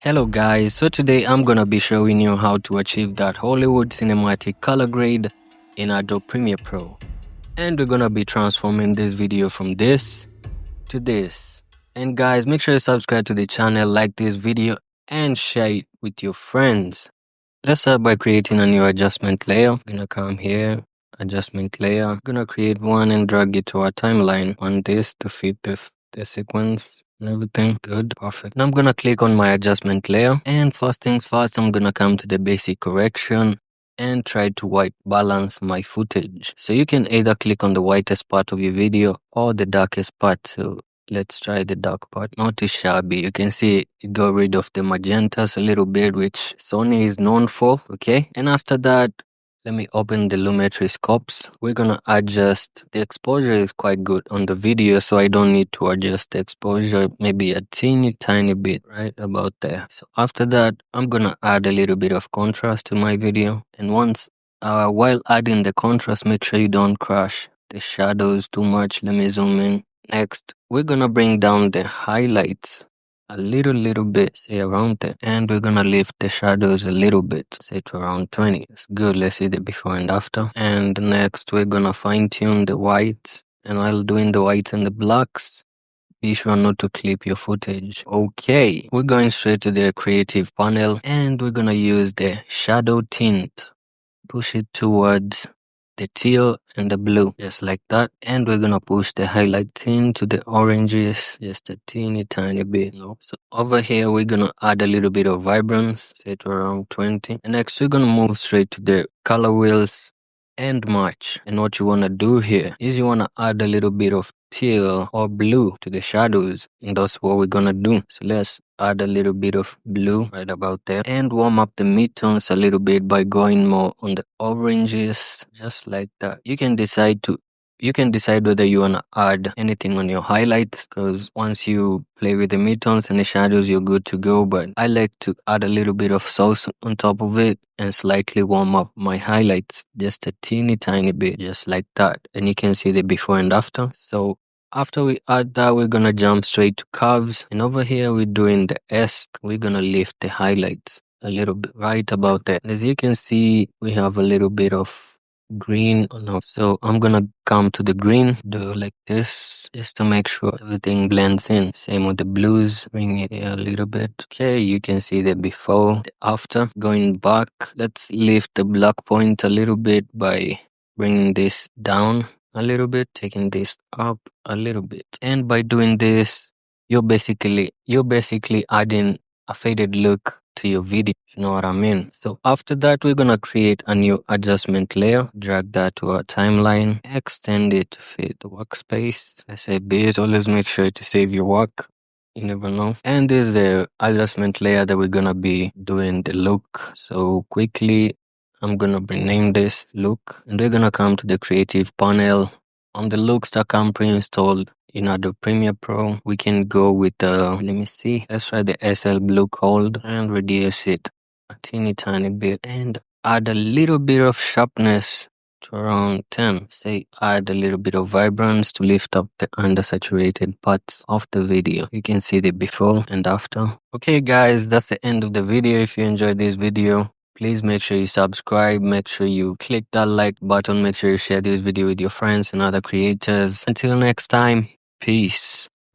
Hello guys, so today I'm gonna be showing you how to achieve that Hollywood cinematic color grade in Adobe Premiere Pro. And we're gonna be transforming this video from this to this. And guys, make sure you subscribe to the channel, like this video and share it with your friends. Let's start by creating a new adjustment layer. I'm gonna come here, adjustment layer. I'm gonna create one and drag it to our timeline on this to fit the sequence and everything. Good, perfect. Now I'm gonna click on my adjustment layer, and first things first, I'm gonna come to the basic correction and try to white balance my footage. So you can either click on the whitest part of your video or the darkest part. So let's try the dark part. Not too shabby. You can see it got rid of the magentas a little bit, which Sony is known for. Okay. And after that, let me open the Lumetri scopes. We're gonna adjust. The exposure is quite good on the video, so I don't need to adjust the exposure, maybe a tiny bit, right about there. So after that, I'm gonna add a little bit of contrast to my video. And while adding the contrast, make sure you don't crush the shadows too much. Let me zoom in. Next, we're gonna bring down the highlights a little bit, say around there, and we're gonna lift the shadows a little bit, say to around 20. It's good. Let's see the before and after. And next, we're gonna fine tune the whites, and while doing the whites and the blacks, be sure not to clip your footage. Okay, we're going straight to the creative panel, and we're gonna use the shadow tint. Push it towards the teal and the blue, just like that. And we're gonna push the highlight tint to the oranges, just a tiny bit. So over here, we're gonna add a little bit of vibrance, say to around 20. And next, we're gonna move straight to the color wheels and match. And what you wanna do here is you wanna add a little bit of teal or blue to the shadows, and that's what we're gonna do. So let's add a little bit of blue right about there and warm up the midtones a little bit by going more on the oranges, just like that. You can decide whether you want to add anything on your highlights, because once you play with the midtones and the shadows, you're good to go. But I like to add a little bit of sauce on top of it and slightly warm up my highlights, just a tiny bit, just like that. And you can see the before and after. So after we add that, we're gonna jump straight to curves, and over here we're doing the S. We're gonna lift the highlights a little bit right about there. As you can see, we have a little bit of green on us. So I'm gonna come to the green, do like this, just to make sure everything blends in. Same with the blues, bring it here a little bit. Okay, you can see the before, the after. Going back, let's lift the black point a little bit by bringing this down a little bit, taking this up a little bit. And by doing this, you're basically adding a faded look to your video, if you know what I mean. So after that, we're gonna create a new adjustment layer, drag that to our timeline, extend it to fit the workspace. I say this, always make sure to save your work. You never know. And this is the adjustment layer that we're gonna be doing the look. So quickly, I'm gonna rename this look, and we're gonna come to the creative panel. On the looks that come pre-installed in Adobe Premiere Pro, we can go with let me see, let's try the SL Blue Cold and reduce it a tiny bit and add a little bit of sharpness to around 10. Say add a little bit of vibrance to lift up the undersaturated parts of the video. You can see the before and after. Okay guys, that's the end of the video. If you enjoyed this video, please make sure you subscribe, make sure you click that like button, make sure you share this video with your friends and other creators. Until next time, peace.